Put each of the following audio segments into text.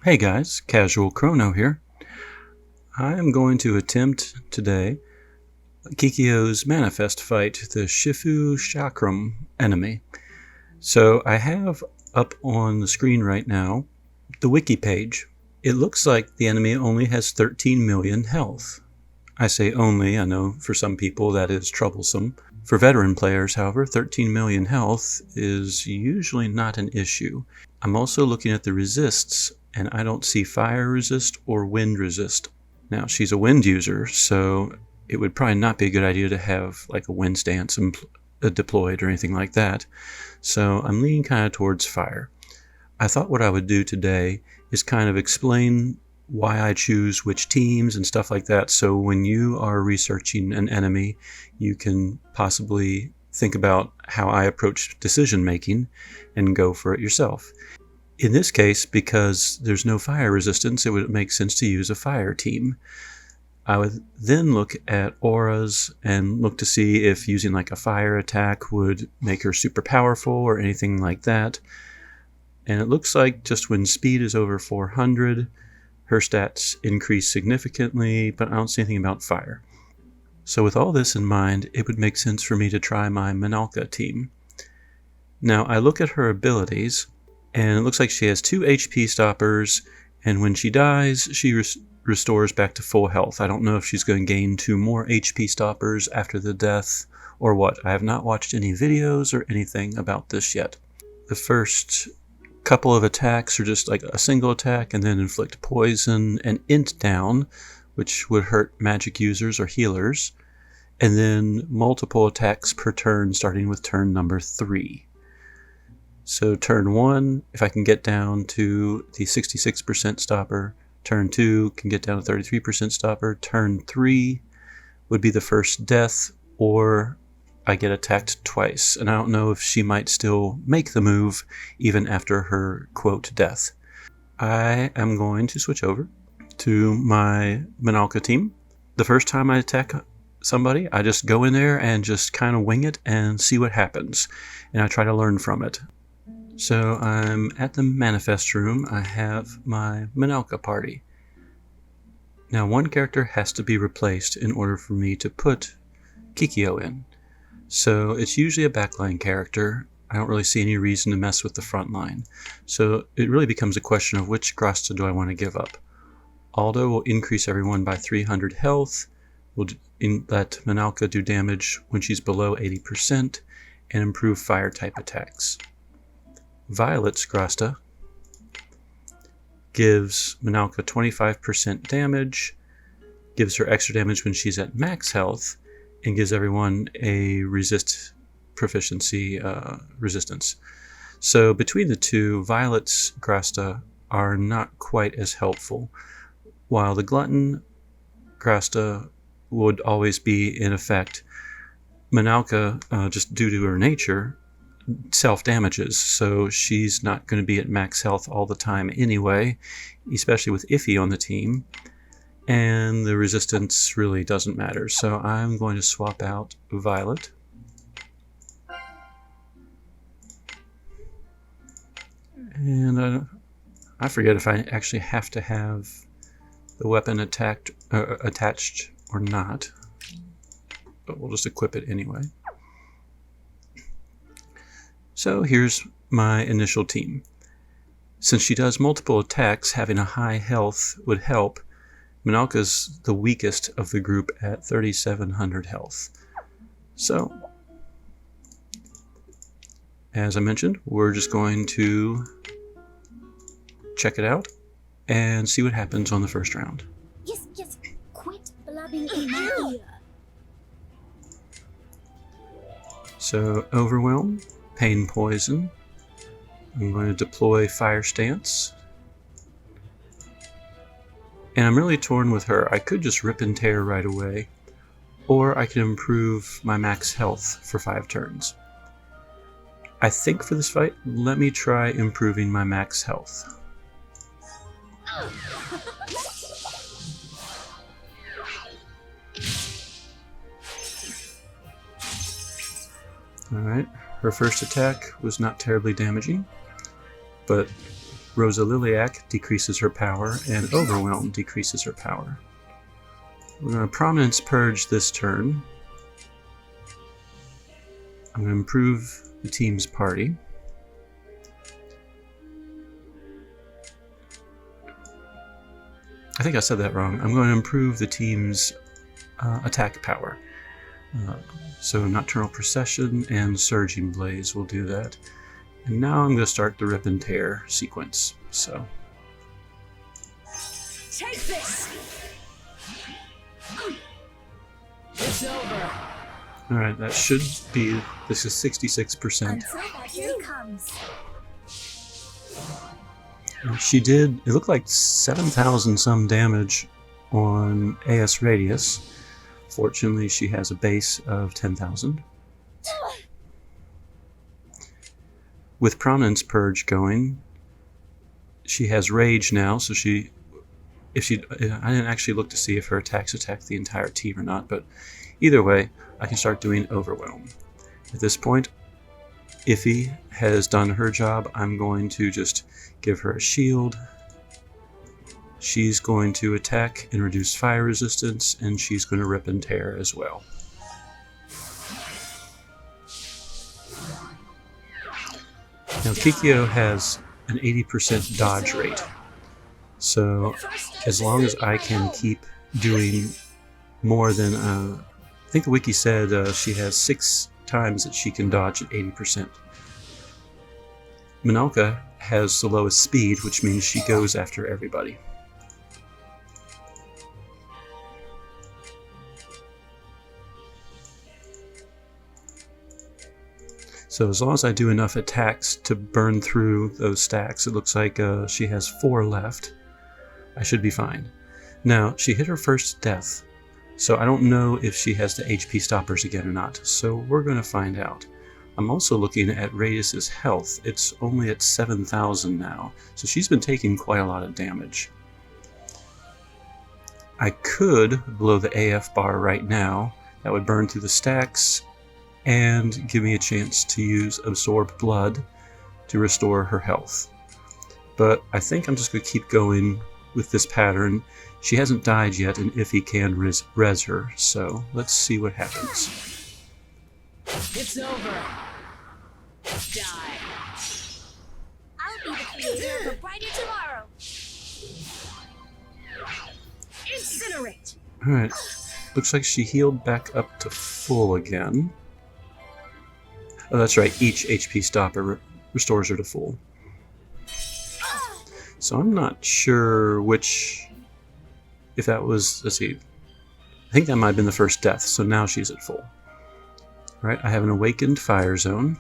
Hey guys, Casual Crono here. I am going to attempt today Kikio's Manifest fight, the Shifu Chakram enemy. So I have up on the screen right now the wiki page. It looks like the enemy only has 13 million health. I say only, I know for some people that is troublesome. For veteran players, however, 13 million health is usually not an issue. I'm also looking at the resists, and I don't see fire resist or wind resist. Now, she's a wind user, so it would probably not be a good idea to have like a wind stance deployed or anything like that. So I'm leaning kind of towards fire. I thought what I would do today is kind of explain why I choose which teams and stuff like that, so when you are researching an enemy, you can possibly think about how I approach decision making and go for it yourself. In this case, because there's no fire resistance, it would make sense to use a fire team. I would then look at auras and look to see if using like a fire attack would make her super powerful or anything like that. And it looks like just when speed is over 400, her stats increase significantly, but I don't see anything about fire. So with all this in mind, it would make sense for me to try my Minalca team. Now I look at her abilities, and it looks like she has 2 HP stoppers, and when she dies, she restores back to full health. I don't know if she's going to gain 2 more HP stoppers after the death or what. I have not watched any videos or anything about this yet. The first couple of attacks are just like a single attack and then inflict poison and int down, which would hurt magic users or healers, and then multiple attacks per turn starting with turn number 3. So turn 1, if I can get down to the 66% stopper, turn 2 can get down to 33% stopper, turn 3 would be the first death, or I get attacked twice, and I don't know if she might still make the move even after her quote death. I am going to switch over to my Minalca team. The first time I attack somebody, I just go in there and just kind of wing it and see what happens, and I try to learn from it. So I'm at the manifest room. I have my Minalca party. Now one character has to be replaced in order for me to put Kikio in. So it's usually a backline character. I don't really see any reason to mess with the front line. So it really becomes a question of which Grasta do I want to give up. Aldo will increase everyone by 300 health, will let Minalca do damage when she's below 80%, and improve fire type attacks. Violet's Grasta gives Minalca 25% damage, gives her extra damage when she's at max health, and gives everyone a resist proficiency resistance. So between the two, Violet's Grasta are not quite as helpful, while the Glutton Grasta would always be in effect. Minalca, just due to her nature, self-damages, so she's not going to be at max health all the time anyway, especially with Iphi on the team. And the resistance really doesn't matter. So I'm going to swap out Violet. And I forget if I actually have to have the weapon attached or not. But we'll just equip it anyway. So here's my initial team. Since she does multiple attacks, having a high health would help. Minalca's the weakest of the group at 3,700 health. So, as I mentioned, we're just going to check it out and see what happens on the first round. Yes, quit blabbing in my ear. So, Overwhelm, Pain Poison. I'm going to deploy Fire Stance. And I'm really torn with her. I could just rip and tear right away, or I could improve my max health for 5 turns. I think for this fight, let me try improving my max health. Alright, her first attack was not terribly damaging, but Rosa Liliac decreases her power, and Overwhelm decreases her power. We're going to Prominence Purge this turn. I'm going to improve the team's party. I think I said that wrong. I'm going to improve the team's attack power. So Nocturnal Procession and Surging Blaze will do that. And now I'm going to start the Rip and Tear sequence. So. Take this. It's over. Alright, that should be. This is 66%. Until that day comes. She did, it looked like 7,000 some damage on AS Radius. Fortunately, she has a base of 10,000. With Prominence Purge going, she has Rage now, so I didn't actually look to see if her attacks attack the entire team or not, but either way, I can start doing Overwhelm. At this point, Iphi has done her job. I'm going to just give her a shield. She's going to attack and reduce fire resistance, and she's going to Rip and Tear as well. Now Kikio has an 80% dodge rate, so as long as I can keep doing more than, I think the wiki said she has 6 times that she can dodge at 80%. Minalca has the lowest speed, which means she goes after everybody. So as long as I do enough attacks to burn through those stacks, it looks like she has 4 left. I should be fine. Now, she hit her first death, so I don't know if she has the HP stoppers again or not, so we're going to find out. I'm also looking at Radius's health. It's only at 7,000 now, so she's been taking quite a lot of damage. I could blow the AF bar right now. That would burn through the stacks and give me a chance to use Absorb Blood to restore her health. But I think I'm just going to keep going with this pattern. She hasn't died yet, and Iphi can res her, so let's see what happens. It's over. Die. I'll be the creator of a brighter tomorrow. Incinerate. Alright, looks like she healed back up to full again. Oh, that's right, each HP stopper restores her to full. So I'm not sure which, if that was, let's see, I think that might have been the first death, so now she's at full. Alright, I have an Awakened Fire Zone.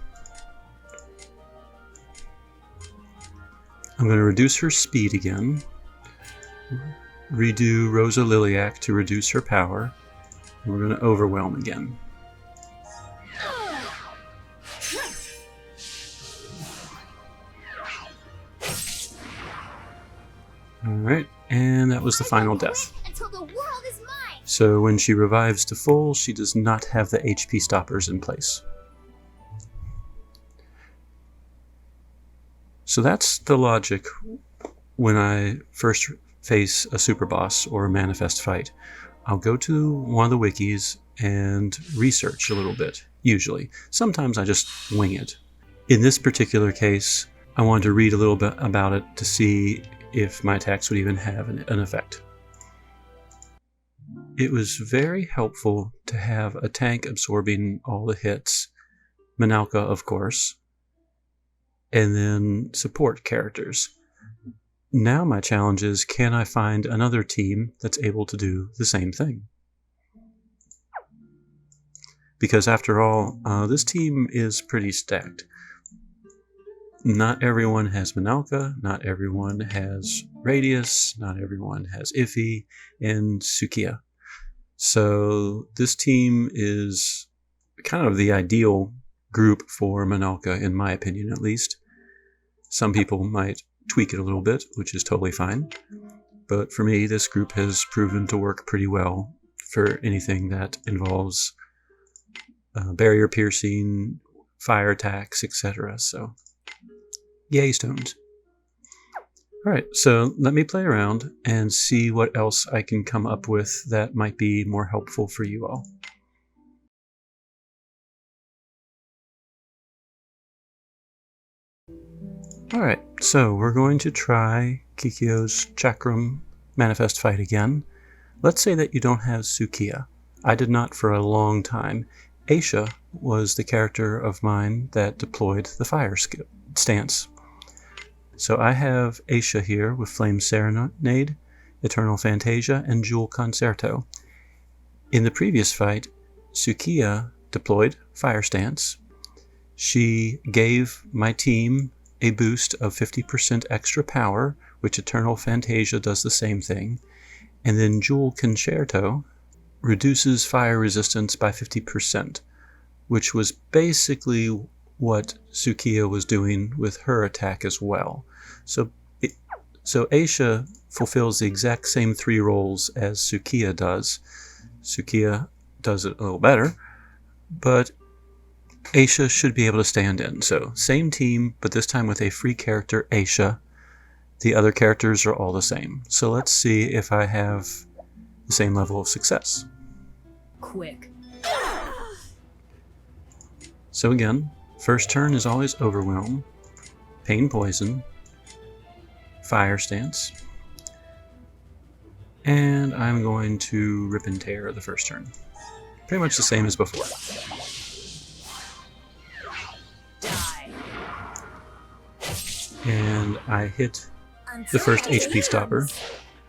I'm going to reduce her speed again. Redo Rosa Liliac to reduce her power. And we're going to Overwhelm again. Alright, and that was the final death. Until the world is mine. So when she revives to full, she does not have the HP stoppers in place. So that's the logic when I first face a Superboss or a Manifest fight. I'll go to one of the wikis and research a little bit, usually. Sometimes I just wing it. In this particular case, I wanted to read a little bit about it to see if my attacks would even have an effect. It was very helpful to have a tank absorbing all the hits, Minalca of course, and then support characters. Now my challenge is, can I find another team that's able to do the same thing? Because after all, this team is pretty stacked. Not everyone has Minalca, not everyone has Radius, not everyone has Iphi and Tsukiha. So this team is kind of the ideal group for Minalca, in my opinion at least. Some people might tweak it a little bit, which is totally fine. But for me, this group has proven to work pretty well for anything that involves barrier piercing, fire attacks, etc. So, yay stones. Alright, so let me play around and see what else I can come up with that might be more helpful for you all. Alright, so we're going to try Kikio's Chakram Manifest Fight again. Let's say that you don't have Tsukiha. I did not for a long time. Aisha was the character of mine that deployed the fire stance. So I have Aisha here with Flame Serenade, Eternal Fantasia, and Jewel Concerto. In the previous fight, Tsukiha deployed Fire Stance. She gave my team a boost of 50% extra power, which Eternal Fantasia does the same thing. And then Jewel Concerto reduces fire resistance by 50%, which was basically what Tsukiha was doing with her attack as well. So Aisha fulfills the exact same 3 roles as Tsukiha does. Tsukiha does it a little better, but Aisha should be able to stand in. So same team, but this time with a free character, Aisha. The other characters are all the same. So let's see if I have the same level of success. Quick. So again, first turn is always Overwhelm, Pain Poison, Fire Stance, and I'm going to Rip and Tear the first turn. Pretty much the same as before. Die. And I hit the first HP stopper.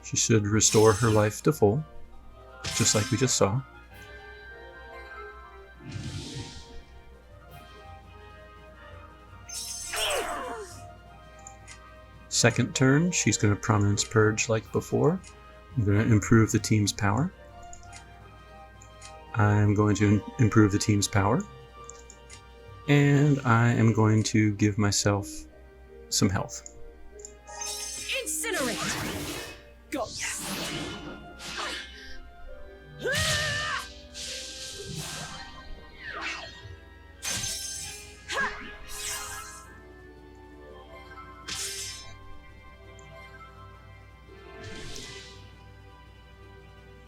She should restore her life to full, just like we just saw. Second turn, she's going to Prominence Purge like before. I'm going to improve the team's power. I'm going to improve the team's power. And I am going to give myself some health. Incinerate. Go.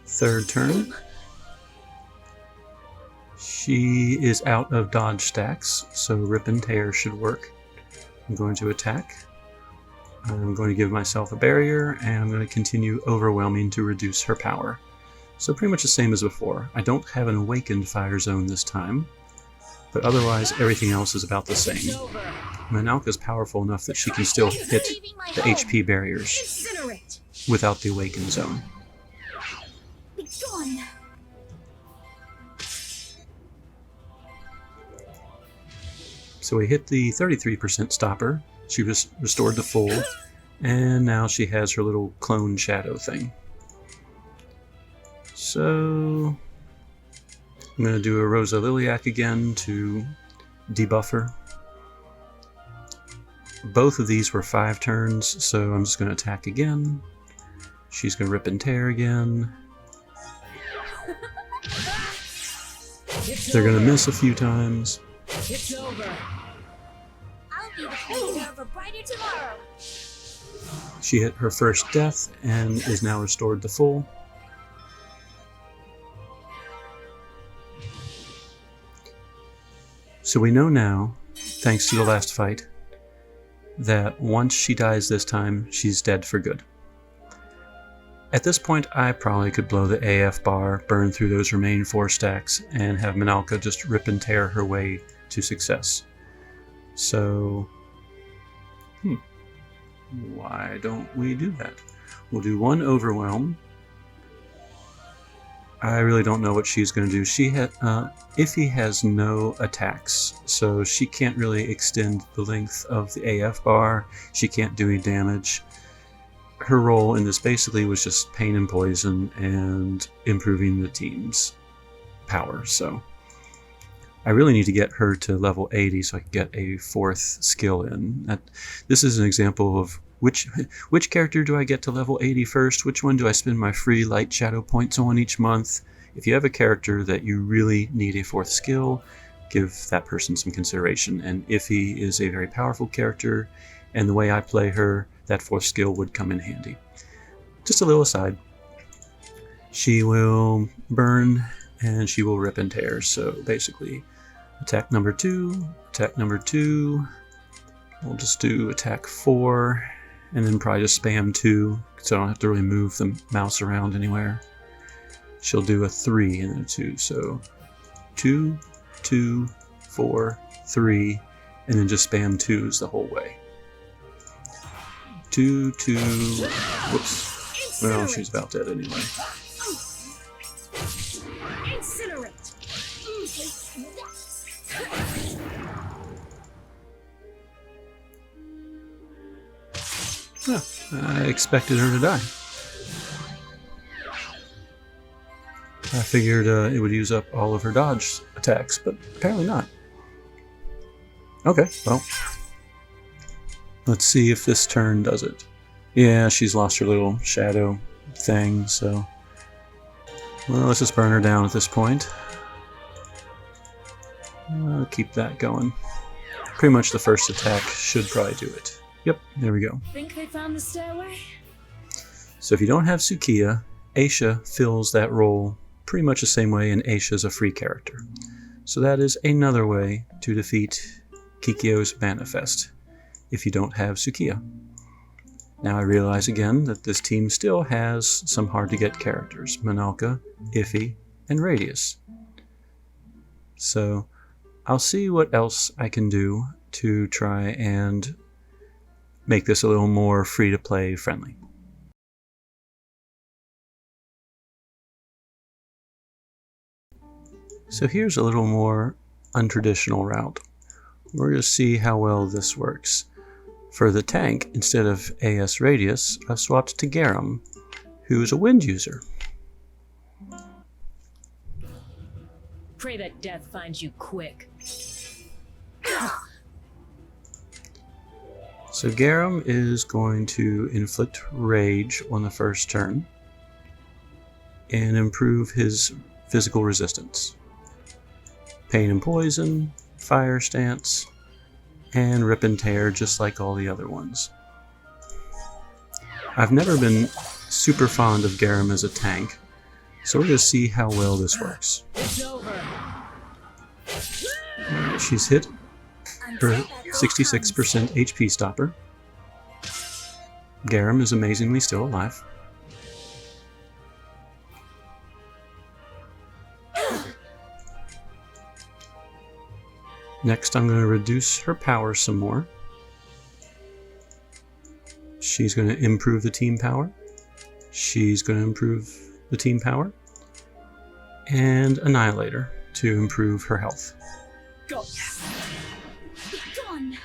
Third turn, she is out of dodge stacks, so Rip and Tear should work. I'm going to attack. I'm going to give myself a barrier, and I'm going to continue Overwhelming to reduce her power. So pretty much the same as before. I don't have an Awakened Fire Zone this time, but otherwise everything else is about the same. Minalca is powerful enough that she can still hit the HP barriers Incinerate. without the Awakened Zone. Gone. So we hit the 33% stopper. She was restored to full, and now she has her little clone shadow thing. So I'm going to do a Rosa Liliac again to debuff her. Both of these were 5 turns, so I'm just going to attack again. She's going to Rip and Tear again. They're going to miss a few times. It's over. I'll be the creator of a brighter tomorrow. She hit her first death and is now restored to full. So we know now, thanks to the last fight, that once she dies this time, she's dead for good. At this point, I probably could blow the AF bar, burn through those remaining 4 stacks, and have Minalca just Rip and Tear her way to success. So, why don't we do that? We'll do 1 Overwhelm. I really don't know what she's going to do. Iphi has no attacks, so she can't really extend the length of the AF bar. She can't do any damage. Her role in this basically was just pain and poison and improving the team's power. So I really need to get her to level 80 so I can get a 4th skill in. This is an example of which character do I get to level 80 first? Which one do I spend my free light shadow points on each month? If you have a character that you really need a 4th skill, give that person some consideration. And Iphi is a very powerful character, and the way I play her, that fourth skill would come in handy. Just a little aside. She will burn and she will rip and tear. So basically, attack number 2, attack number 2. We'll just do attack 4, and then probably just spam 2, so I don't have to really move the mouse around anywhere. She'll do a 3 and then a 2, so 2, 2, 4, 3, and then just spam 2s the whole way. 2, 2, whoops. Well, she's about dead anyway. Incinerate. Huh, I expected her to die. I figured it would use up all of her dodge attacks, but apparently not. Okay, well. Let's see if this turn does it. Yeah, she's lost her little shadow thing, so... Well, let's just burn her down at this point. I'll keep that going. Pretty much the first attack should probably do it. Yep, there we go. Think they found the stairway? So if you don't have Tsukiha, Aisha fills that role pretty much the same way, and Aisha's a free character. So that is another way to defeat Kikio's Manifest, if you don't have Tsukiha. Now I realize again that this team still has some hard-to-get characters, Minalca, Iphi, and Radias. So I'll see what else I can do to try and make this a little more free-to-play friendly. So here's a little more untraditional route. We're going to see how well this works. For the tank, instead of AS Radius, I've swapped to Garam, who's a wind user. Pray that death finds you quick. So Garam is going to inflict rage on the first turn and improve his physical resistance. Pain and poison, fire stance, and rip and tear just like all the other ones. I've never been super fond of Garam as a tank, so we're going to see how well this works. It's over. She's hit her 66% HP stopper. Garam is amazingly still alive. Next, I'm going to reduce her power some more. She's going to improve the team power. She's going to improve the team power. And annihilate her to improve her health. Go. Be gone.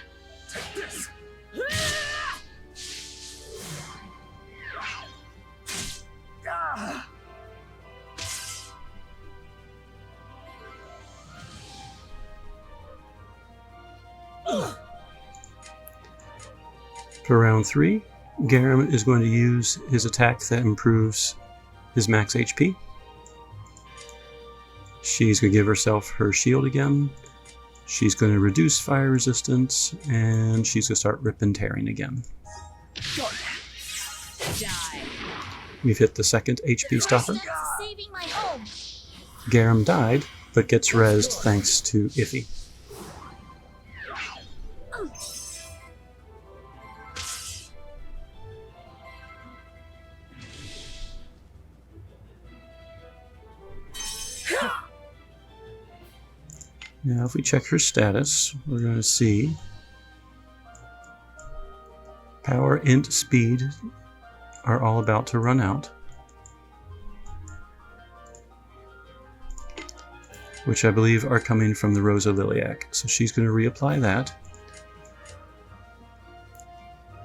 For round 3, Garam is going to use his attack that improves his max HP. She's going to give herself her shield again. She's going to reduce fire resistance, and she's going to start rip and tearing again. Die. We've hit the second HP stopper. Saving my home. Garam died, but gets rezzed thanks to Iphi. Now if we check her status, we're going to see power, int, speed are all about to run out, which I believe are coming from the Rosa Liliac. So she's going to reapply that.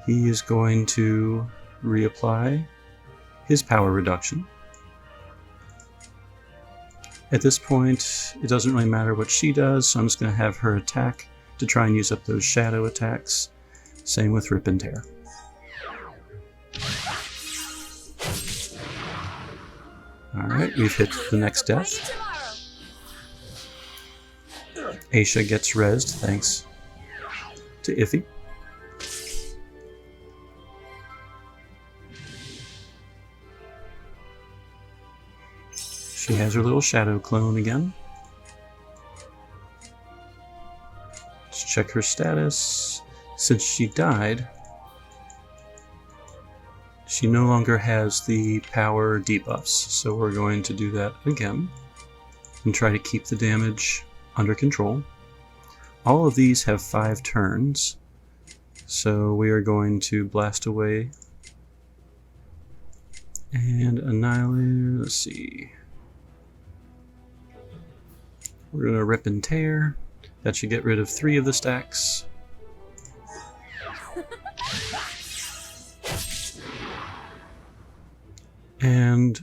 He is going to reapply his power reduction. At this point, it doesn't really matter what she does, so I'm just going to have her attack to try and use up those shadow attacks. Same with Rip and Tear. Alright, we've hit the next death. Aisha gets rezzed thanks to Iphi. She has her little shadow clone again. Let's check her status. Since she died, she no longer has the power debuffs, so we're going to do that again and try to keep the damage under control. All of these have 5 turns, so we are going to blast away and annihilate. Let's see. We're going to rip and tear. That should get rid of 3 of the stacks. And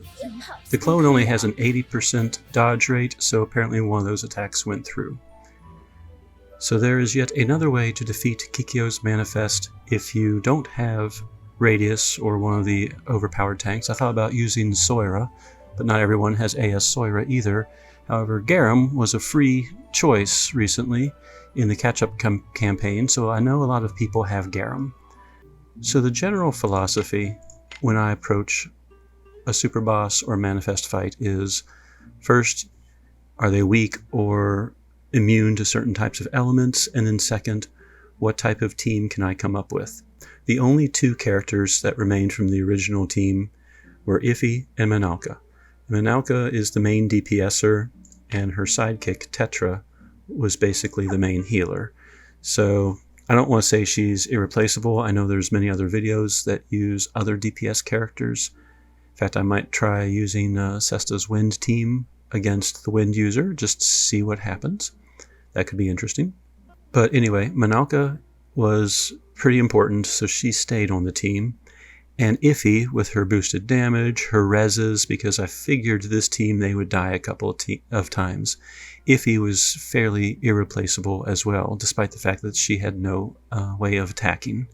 the clone only has an 80% dodge rate, so apparently one of those attacks went through. So there is yet another way to defeat Kikio's Manifest if you don't have Radias or one of the overpowered tanks. I thought about using Soira, but not everyone has AS Soira either. However, Garam was a free choice recently in the catch-up campaign, so I know a lot of people have Garam. So the general philosophy when I approach a Superboss or Manifest fight is, first, are they weak or immune to certain types of elements? And then second, what type of team can I come up with? The only 2 characters that remained from the original team were Iphi and Minalca. Minalca is the main DPSer, and her sidekick, Tetra, was basically the main healer. So I don't want to say she's irreplaceable. I know there's many other videos that use other DPS characters. In fact, I might try using Sesta's Wind team against the Wind user, just to see what happens. That could be interesting. But anyway, Minalca was pretty important, so she stayed on the team. And Iphi, with her boosted damage, her reses, because I figured this team they would die a couple of times. Iphi was fairly irreplaceable as well, despite the fact that she had no way of attacking.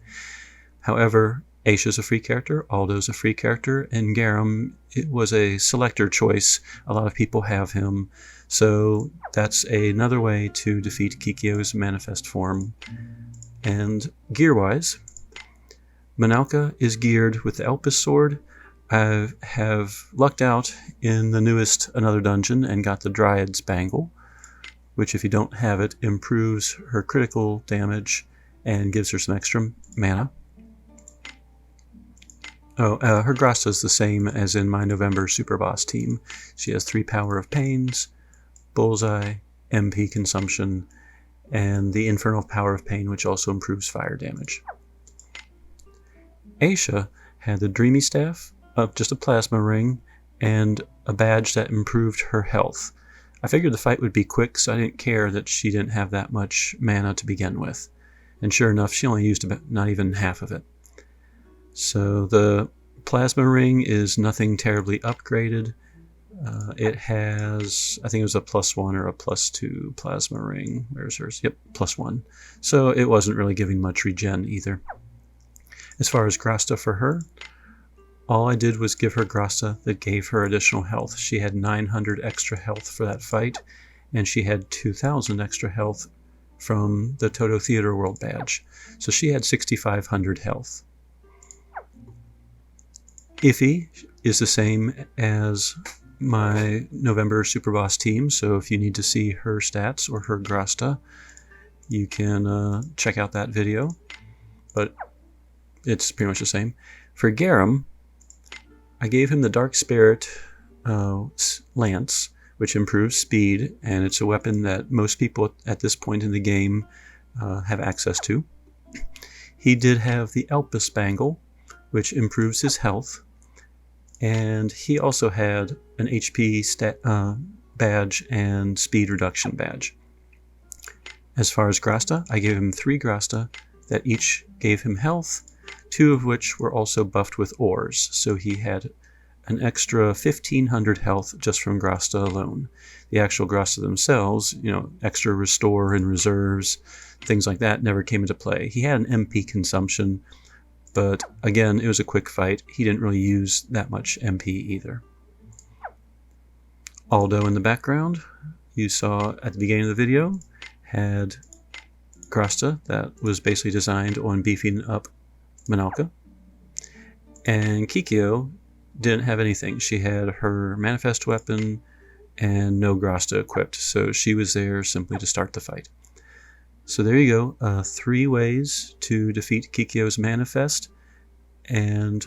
However, Aisha's a free character, Aldo's a free character, and Garam, it was a selector choice. A lot of people have him, so that's another way to defeat Kikio's Manifest form. And gear-wise, Minalca is geared with the Elpis sword. I have lucked out in the newest Another Dungeon and got the Dryad's Bangle, which if you don't have it, improves her critical damage and gives her some extra mana. Her Grasta is the same as in my November Superboss team. She has 3 Power of Pains, Bullseye, MP Consumption, and the Infernal Power of Pain, which also improves fire damage. Aisha had the Dreamy Staff, just a plasma ring, and a badge that improved her health. I figured the fight would be quick, so I didn't care that she didn't have that much mana to begin with. And sure enough, she only used about not even half of it. So the plasma ring is nothing terribly upgraded. It has, I think it was a +1 or a +2 plasma ring. Where's hers? Yep, +1. So it wasn't really giving much regen either. As far as Grasta for her, all I did was give her Grasta that gave her additional health. She had 900 extra health for that fight, and she had 2,000 extra health from the Toto Theater World badge. So she had 6,500 health. Iphi is the same as my November Superboss team, so if you need to see her stats or her Grasta, you can check out that video, but it's pretty much the same. For Garam, I gave him the Dark Spirit Lance, which improves speed, and it's a weapon that most people at this point in the game have access to. He did have the Elpis Bangle, which improves his health, and he also had an HP badge and speed reduction badge. As far as Grasta, I gave him 3 Grasta that each gave him health, 2 of which were also buffed with ores, so he had an extra 1,500 health just from Grasta alone. The actual Grasta themselves, extra restore and reserves, things like that never came into play. He had an MP consumption, but again, it was a quick fight. He didn't really use that much MP either. Aldo in the background, you saw at the beginning of the video, had Grasta that was basically designed on beefing up Minalca. And Kikio didn't have anything. She had her Manifest weapon, and no Grasta equipped, so she was there simply to start the fight. So there you go, 3 ways to defeat Kikio's manifest. And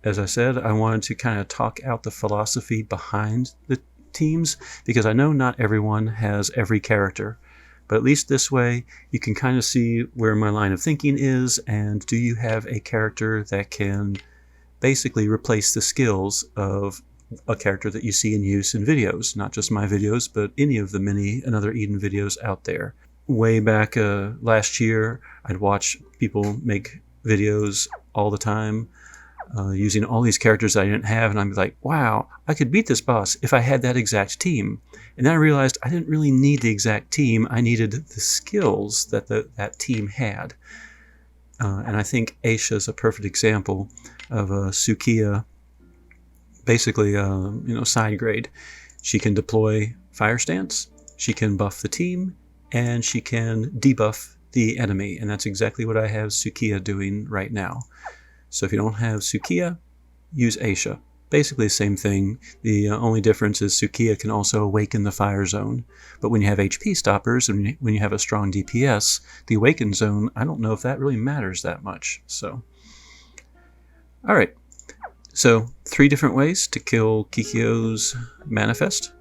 as I said, I wanted to kind of talk out the philosophy behind the teams, because I know not everyone has every character, but at least this way you can kind of see where my line of thinking is, and do you have a character that can basically replace the skills of a character that you see in use in videos, not just my videos, but any of the many Another Eden videos out there. Way back last year, I'd watch people make videos all the time using all these characters I didn't have, and I'm like, wow, I could beat this boss if I had that exact team. And then I realized I didn't really need the exact team, I needed the skills that that team had. And I think Aisha is a perfect example of a Tsukiha, basically side grade. She can deploy Fire Stance, she can buff the team, and she can debuff the enemy, and that's exactly what I have Tsukiha doing right now. So if you don't have Tsukiha, use Aisha. Basically the same thing. The only difference is Tsukiha can also awaken the fire zone. But when you have HP stoppers and when you have a strong DPS, the awaken zone, I don't know if that really matters that much. So, alright. So 3 different ways to kill Kikio's manifest.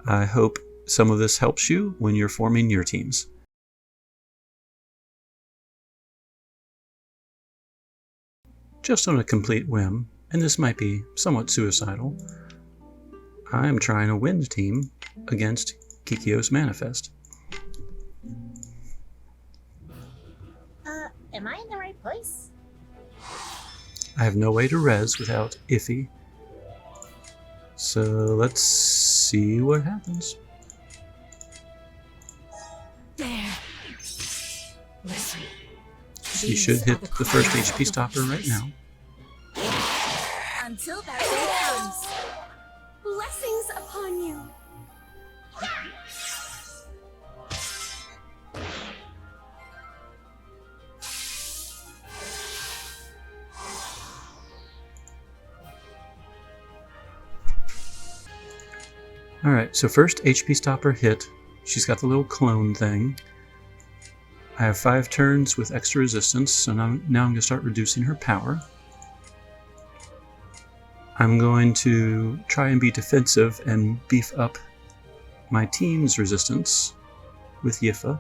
I hope some of this helps you when you're forming your teams. Just on a complete whim, and this might be somewhat suicidal, I am trying a wind team against Kikio's manifest. Am I in the right place? I have no way to res without Iphi, so let's see what happens. There. Listen. She should hit the first HP stopper right now. Until that day comes. Blessings upon you. Alright, so first HP stopper hit. She's got the little clone thing. I have 5 turns with extra resistance, so now I'm going to start reducing her power. I'm going to try and be defensive and beef up my team's resistance with Yipha.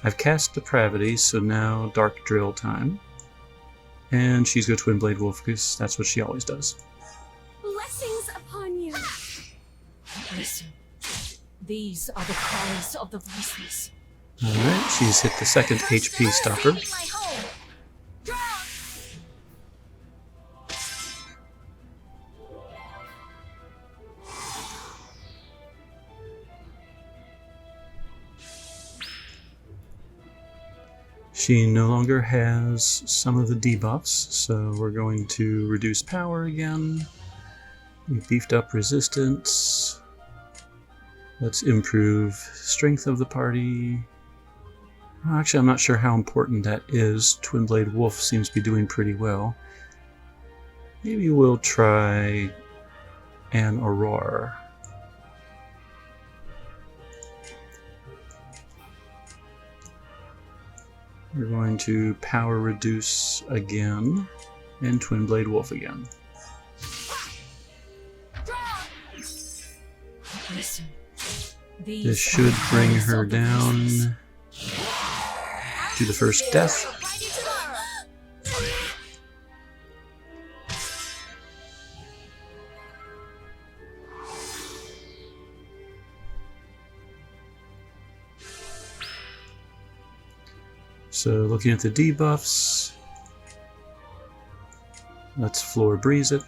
I've cast Depravity, so now Dark Drill time. And she's going to Twin Blade Wolf, because that's what she always does. Blessings upon you. Listen. These are the cries of the voiceless. Alright, she's hit the second HP stopper. She no longer has some of the debuffs, so we're going to reduce power again. We beefed up resistance. Let's improve strength of the party. Actually, I'm not sure how important that is. Twin Blade Wolf seems to be doing pretty well. Maybe we'll try an Aurora. We're going to power reduce again, and Twin Blade Wolf again. Listen. This should bring her down to the first death. So looking at the debuffs, let's floor breeze it.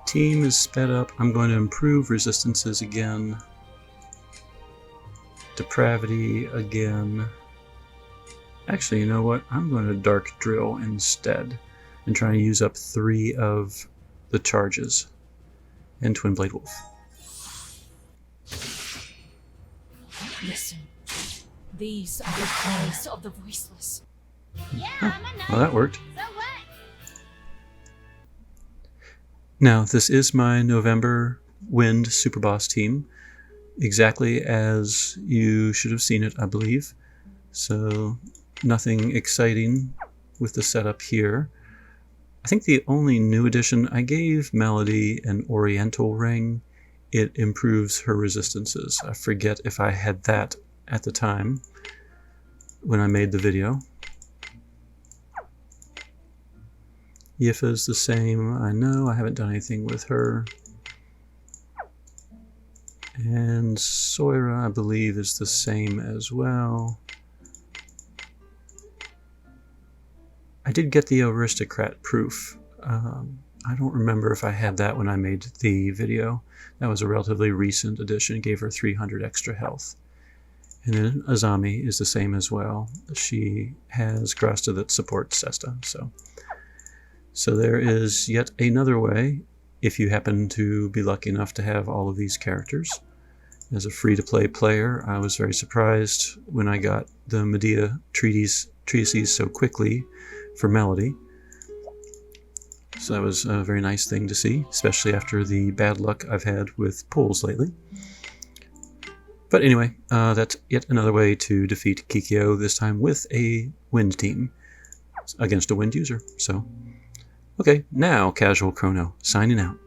Team is sped up. I'm going to improve resistances again. Depravity again. Actually, you know what? I'm going to Dark Drill instead and try to use up 3 of the charges. And Twin Blade Wolf. Listen. These are the cries of the voiceless. Yeah, Oh, well, that worked. So what? Now, this is my November Wind Superboss team, exactly as you should have seen it, I believe. So, nothing exciting with the setup here. I think the only new addition, I gave Melody an Oriental ring. It improves her resistances. I forget if I had that at the time when I made the video. Yipha is the same. I know I haven't done anything with her. And Soira, I believe, is the same as well. I did get the Aristocrat proof. I don't remember if I had that when I made the video. That was a relatively recent addition. It gave her 300 extra health. And then Azami is the same as well. She has Grasta that supports Sesta. So there is yet another way, if you happen to be lucky enough to have all of these characters. As a free-to-play player, I was very surprised when I got the Medea treatises so quickly for Melody. So that was a very nice thing to see, especially after the bad luck I've had with pulls lately. But anyway, that's yet another way to defeat Kikio, this time with a wind team against a wind user. So, okay, now Casual Crono, signing out.